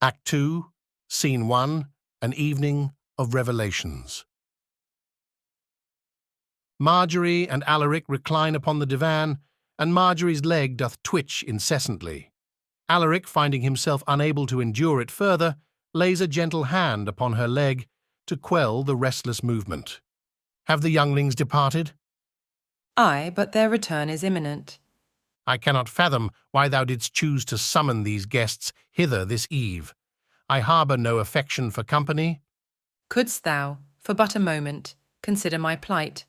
Act 2, Scene 1, An Evening of Revelations. Margery and Alaric recline upon the divan, and Margery's leg doth twitch incessantly. Alaric, finding himself unable to endure it further, lays a gentle hand upon her leg to quell the restless movement. Have the younglings departed? Ay, but their return is imminent. I cannot fathom why thou didst choose to summon these guests hither this eve. I harbour no affection for company. Couldst thou, for but a moment, consider my plight?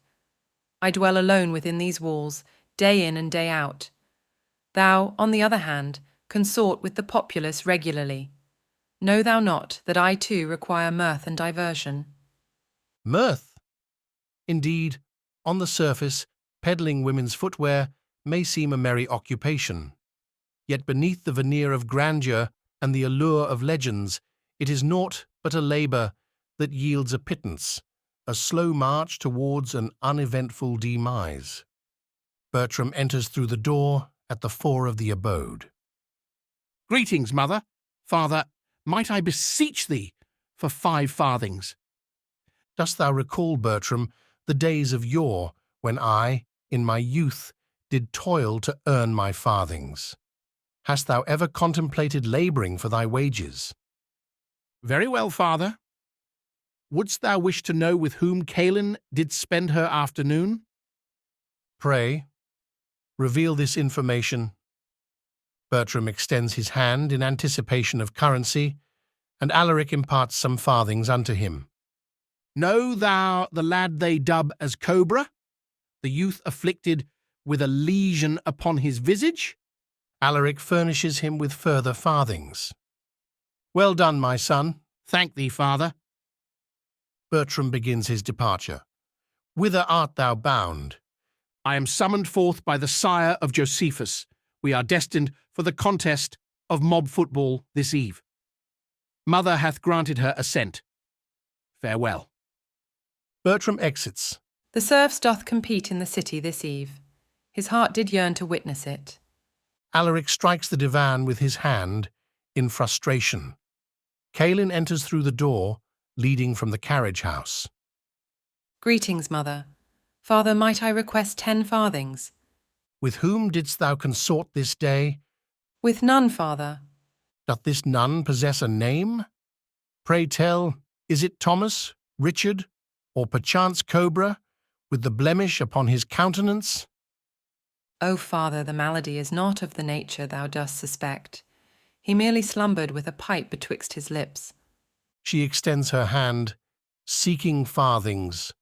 I dwell alone within these walls, day in and day out. Thou, on the other hand, consort with the populace regularly. Know thou not that I too require mirth and diversion? Mirth? Indeed, on the surface, peddling women's footwear may seem a merry occupation. Yet beneath the veneer of grandeur and the allure of legends, it is naught but a labour that yields a pittance, a slow march towards an uneventful demise. Bertram enters through the door at the fore of the abode. Greetings, mother. Father, might I beseech thee for 5 farthings? Dost thou recall, Bertram, the days of yore, when I, in my youth, did toil to earn my farthings? Hast thou ever contemplated labouring for thy wages? Very well, father. Wouldst thou wish to know with whom Cailin did spend her afternoon? Pray, reveal this information. Bertram extends his hand in anticipation of currency, and Alaric imparts some farthings unto him. Know thou the lad they dub as Cobra, the youth afflicted with a lesion upon his visage? Alaric furnishes him with further farthings. Well done, my son. Thank thee, father. Bertram begins his departure. Whither art thou bound? I am summoned forth by the sire of Josephus. We are destined for the contest of mob football this eve. Mother hath granted her assent. Farewell. Bertram exits. The serfs doth compete in the city this eve. His heart did yearn to witness it. Alaric strikes the divan with his hand in frustration. Cailin enters through the door, leading from the carriage-house. Greetings, mother. Father, might I request 10 farthings? With whom didst thou consort this day? With none, father. Doth this none possess a name? Pray tell, is it Thomas, Richard, or perchance Cobra, with the blemish upon his countenance? O father, the malady is not of the nature thou dost suspect. He merely slumbered with a pipe betwixt his lips. She extends her hand, seeking farthings.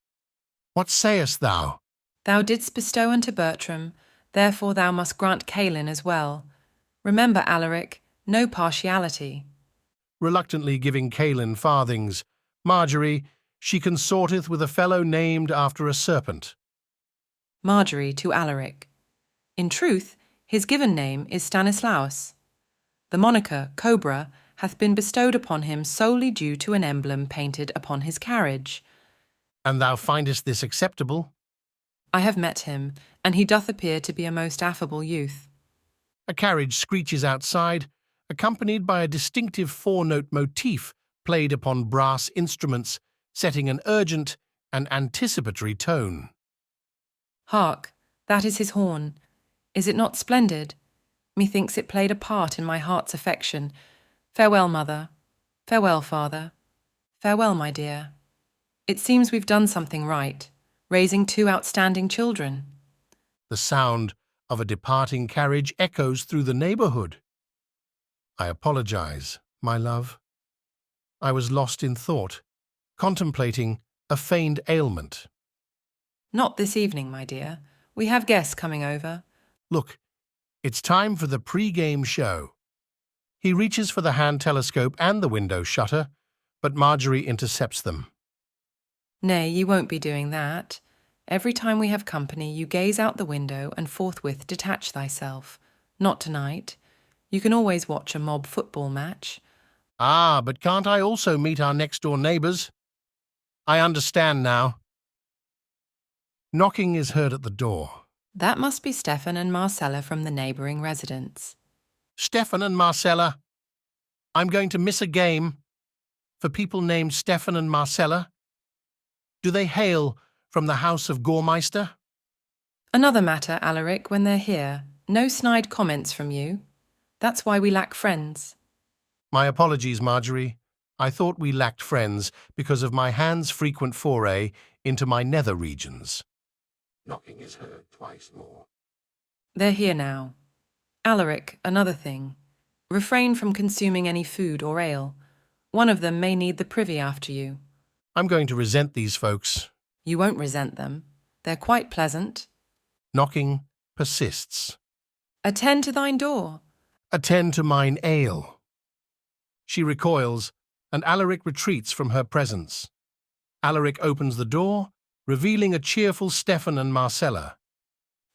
What sayest thou? Thou didst bestow unto Bertram, therefore thou must grant Cailin as well. Remember, Alaric, no partiality. Reluctantly giving Cailin farthings, Margery, she consorteth with a fellow named after a serpent. Margery to Alaric. In truth, his given name is Stanislaus. The moniker, Cobra, hath been bestowed upon him solely due to an emblem painted upon his carriage. And thou findest this acceptable? I have met him, and he doth appear to be a most affable youth. A carriage screeches outside, accompanied by a distinctive 4-note motif played upon brass instruments, setting an urgent and anticipatory tone. Hark, that is his horn. Is it not splendid? Methinks it played a part in my heart's affection. Farewell, mother. Farewell, father. Farewell, my dear. It seems we've done something right, raising 2 outstanding children. The sound of a departing carriage echoes through the neighbourhood. I apologize, my love. I was lost in thought, contemplating a feigned ailment. Not this evening, my dear. We have guests coming over. Look, it's time for the pre-game show. He reaches for the hand telescope and the window shutter, but Margery intercepts them. Nay, you won't be doing that. Every time we have company, you gaze out the window and forthwith detach thyself. Not tonight. You can always watch a mob football match. Ah, but can't I also meet our next-door neighbours? I understand now. Knocking is heard at the door. That must be Stefan and Marcella from the neighbouring residence. Stefan and Marcella, I'm going to miss a game for people named Stefan and Marcella. Do they hail from the house of Gormeister? Another matter, Alaric, when they're here. No snide comments from you. That's why we lack friends. My apologies, Margery. I thought we lacked friends because of my hand's frequent foray into my nether regions. Knocking is heard twice more. They're here now. Alaric, another thing. Refrain from consuming any food or ale. One of them may need the privy after you. I'm going to resent these folks. You won't resent them. They're quite pleasant. Knocking persists. Attend to thine door. Attend to mine ale. She recoils, and Alaric retreats from her presence. Alaric opens the door, revealing a cheerful Stefan and Marcella.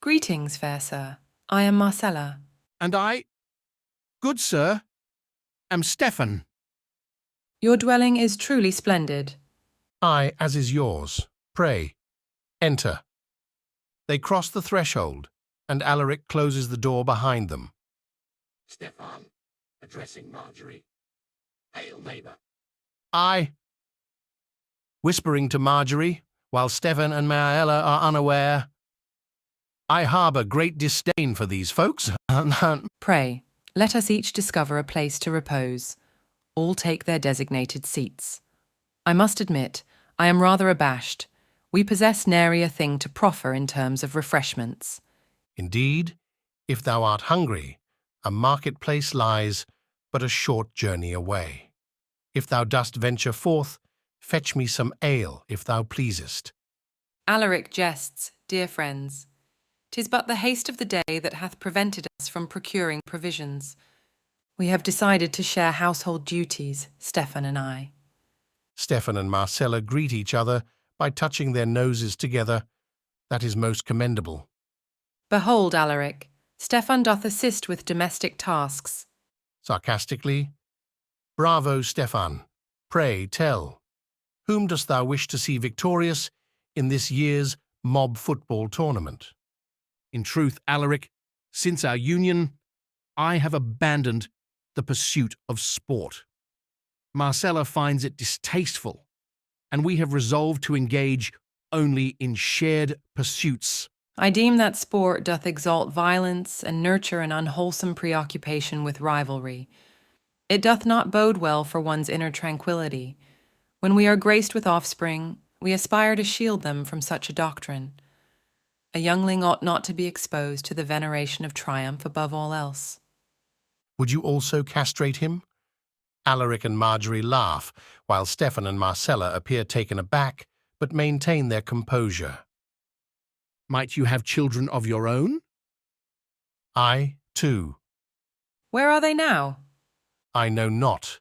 Greetings, fair sir. I am Marcella. And I, good sir, am Stefan. Your dwelling is truly splendid. I, as is yours. Pray, enter. They cross the threshold, and Alaric closes the door behind them. Stefan, addressing Margery. Hail, neighbour. I, whispering to Margery, while Stefan and Marcella are unaware, I harbour great disdain for these folks. Pray, let us each discover a place to repose. All take their designated seats. I must admit, I am rather abashed. We possess nary a thing to proffer in terms of refreshments. Indeed, if thou art hungry, a marketplace lies but a short journey away. If thou dost venture forth, fetch me some ale, if thou pleasest. Alaric jests, dear friends. 'Tis but the haste of the day that hath prevented us from procuring provisions. We have decided to share household duties, Stefan and I. Stefan and Marcella greet each other by touching their noses together. That is most commendable. Behold, Alaric, Stefan doth assist with domestic tasks. Sarcastically, bravo, Stefan. Pray tell, whom dost thou wish to see victorious in this year's mob football tournament? In truth, Alaric, since our union, I have abandoned the pursuit of sport. Marcella finds it distasteful, and we have resolved to engage only in shared pursuits. I deem that sport doth exalt violence and nurture an unwholesome preoccupation with rivalry. It doth not bode well for one's inner tranquillity. When we are graced with offspring, we aspire to shield them from such a doctrine. A youngling ought not to be exposed to the veneration of triumph above all else. Would you also castrate him? Alaric and Margery laugh, while Stefan and Marcella appear taken aback, but maintain their composure. Might you have children of your own? I, too. Where are they now? I know not.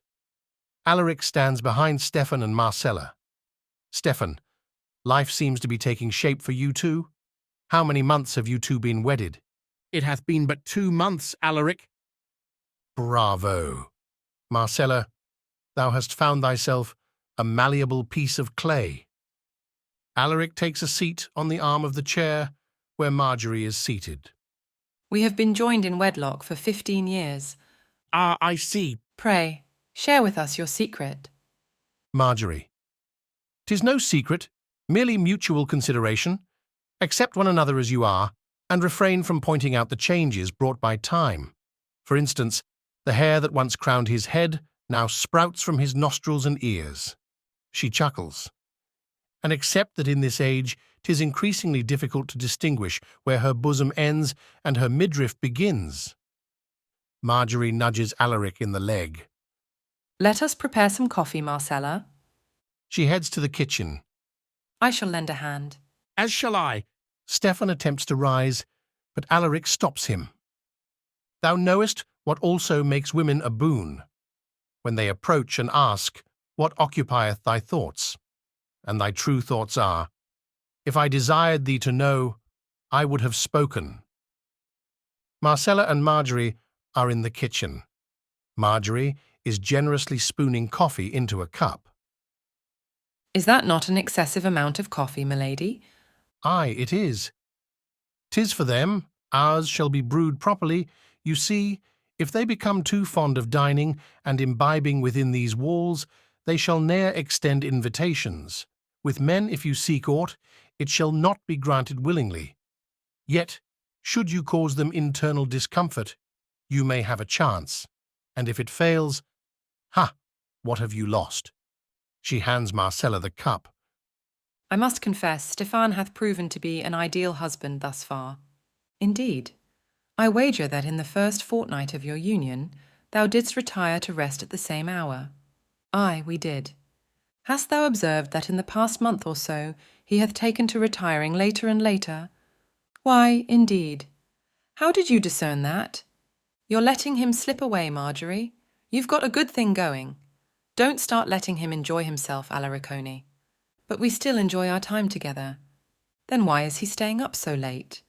Alaric stands behind Stefan and Marcella. Stefan, life seems to be taking shape for you two. How many months have you two been wedded? It hath been but 2 months, Alaric. Bravo. Marcella, thou hast found thyself a malleable piece of clay. Alaric takes a seat on the arm of the chair where Margery is seated. We have been joined in wedlock for 15 years. Ah, I see. Pray, share with us your secret. Margery, 'tis no secret, merely mutual consideration. Accept one another as you are, and refrain from pointing out the changes brought by time. For instance, the hair that once crowned his head now sprouts from his nostrils and ears. She chuckles. And accept that in this age 'tis increasingly difficult to distinguish where her bosom ends and her midriff begins. Margery nudges Alaric in the leg. Let us prepare some coffee, Marcella. She heads to the kitchen. I shall lend a hand. As shall I. Stefan attempts to rise, but Alaric stops him. Thou knowest what also makes women a boon, when they approach and ask, what occupieth thy thoughts? And thy true thoughts are, if I desired thee to know, I would have spoken. Marcella and Margery are in the kitchen. Margery is generously spooning coffee into a cup. Is that not an excessive amount of coffee, milady? Aye, it is. 'Tis for them, ours shall be brewed properly. You see, If they become too fond of dining and imbibing within these walls, they shall ne'er extend invitations. With men, if you seek aught, it shall not be granted willingly. Yet, should you cause them internal discomfort, you may have a chance, and if it fails, ha, what have you lost? She hands Marcella the cup. I must confess, Stefan hath proven to be an ideal husband thus far. Indeed, I wager that in the first fortnight of your union, thou didst retire to rest at the same hour. Ay, we did. Hast thou observed that in the past month or so he hath taken to retiring later and later? Why, indeed. How did you discern that? You're letting him slip away, Margery. You've got a good thing going. Don't start letting him enjoy himself, Alaricone. But we still enjoy our time together. Then why is he staying up so late?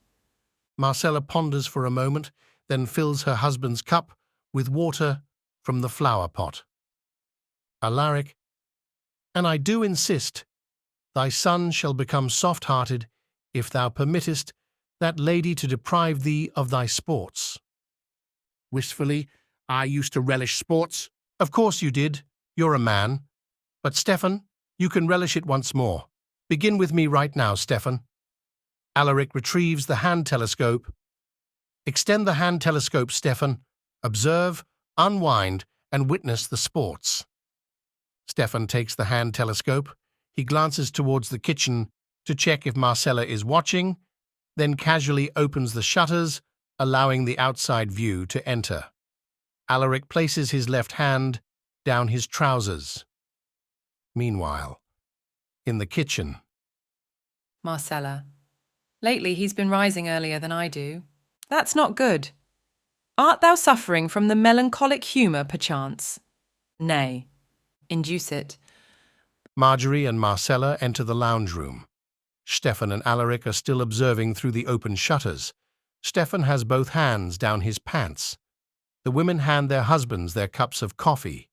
Marcella ponders for a moment, then fills her husband's cup with water from the flower pot. Alaric, and I do insist, thy son shall become soft-hearted if thou permittest that lady to deprive thee of thy sports. Wistfully, I used to relish sports. Of course you did. You're a man. But, Stefan, you can relish it once more. Begin with me right now, Stefan. Alaric retrieves the hand telescope. Extend the hand telescope, Stefan. Observe, unwind, and witness the sports. Stefan takes the hand telescope. He glances towards the kitchen to check if Marcella is watching, then casually opens the shutters, allowing the outside view to enter. Alaric places his left hand down his trousers. Meanwhile, in the kitchen. Marcella. Lately he's been rising earlier than I do. That's not good. Art thou suffering from the melancholic humour, perchance? Nay. Induce it. Margery and Marcella enter the lounge room. Stefan and Alaric are still observing through the open shutters. Stefan has both hands down his pants. The women hand their husbands their cups of coffee.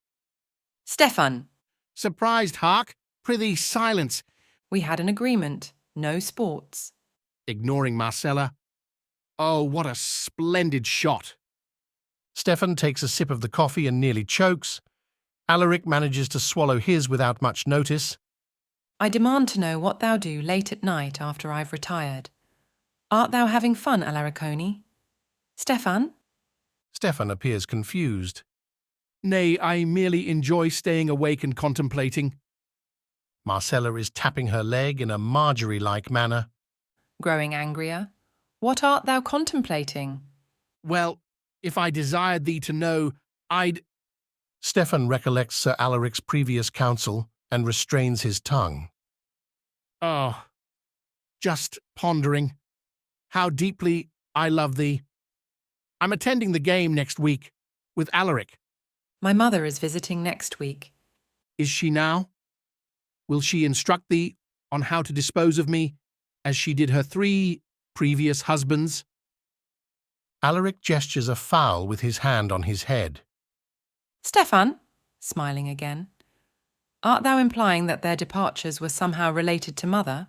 Stefan. Surprised, Hark? Prithee, silence. We had an agreement. No sports. Ignoring Marcella. Oh, what a splendid shot. Stefan takes a sip of the coffee and nearly chokes. Alaric manages to swallow his without much notice. I demand to know what thou do late at night after I've retired. Art thou having fun, Alaricone? Stefan? Stefan appears confused. Nay, I merely enjoy staying awake and contemplating. Marcella is tapping her leg in a Margery-like manner. Growing angrier. What art thou contemplating? Well, if I desired thee to know, I'd— Stefan recollects Sir Alaric's previous counsel and restrains his tongue. Oh, just pondering how deeply I love thee. I'm attending the game next week with Alaric. My mother is visiting next week. Is she now? Will she instruct thee on how to dispose of me as she did her 3 previous husbands? Alaric gestures a foul with his hand on his head. Stefan, smiling again, art thou implying that their departures were somehow related to mother?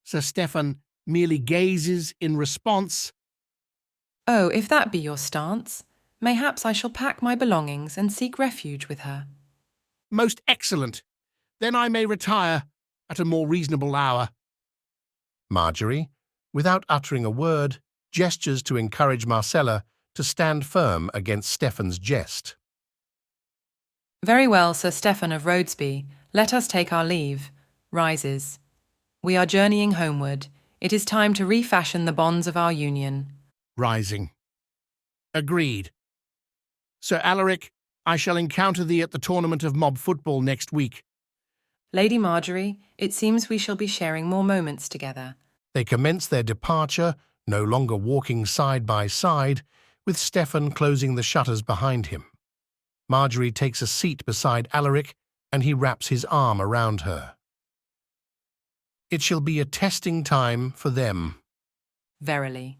Sir Stefan merely gazes in response. Oh, if that be your stance, mayhaps I shall pack my belongings and seek refuge with her. Most excellent. Then I may retire at a more reasonable hour. Margery, without uttering a word, gestures to encourage Marcella to stand firm against Stefan's jest. Very well, Sir Stefan of Rhodesby, let us take our leave. Rises. We are journeying homeward. It is time to refashion the bonds of our union. Rising. Agreed. Sir Alaric, I shall encounter thee at the tournament of mob football next week. Lady Margery, it seems we shall be sharing more moments together. They commence their departure, no longer walking side by side, with Stefan closing the shutters behind him. Margery takes a seat beside Alaric, and he wraps his arm around her. It shall be a testing time for them. Verily.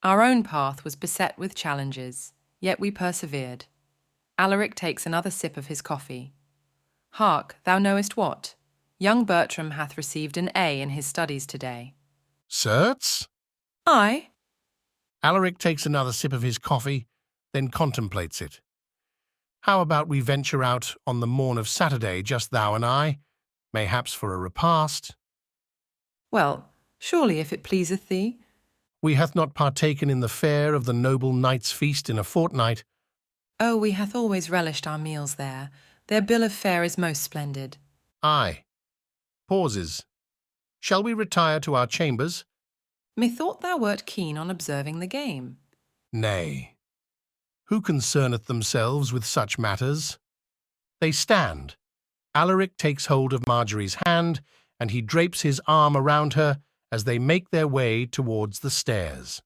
Our own path was beset with challenges, yet we persevered. Alaric takes another sip of his coffee. Hark, thou knowest what? Young Bertram hath received an A in his studies today. Certs? Aye. Alaric takes another sip of his coffee, then contemplates it. How about we venture out on the morn of Saturday, just thou and I, mayhaps for a repast? Well, surely if it pleaseth thee. We hath not partaken in the fare of the noble knight's feast in a fortnight. Oh, we hath always relished our meals there. Their bill of fare is most splendid. Ay. Pauses. Shall we retire to our chambers? Methought thou wert keen on observing the game. Nay. Who concerneth themselves with such matters? They stand. Alaric takes hold of Margery's hand, and he drapes his arm around her as they make their way towards the stairs.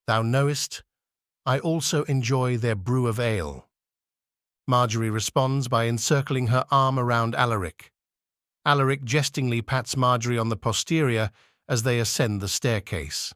Thou knowest, I also enjoy their brew of ale. Margery responds by encircling her arm around Alaric. Alaric jestingly pats Margery on the posterior as they ascend the staircase.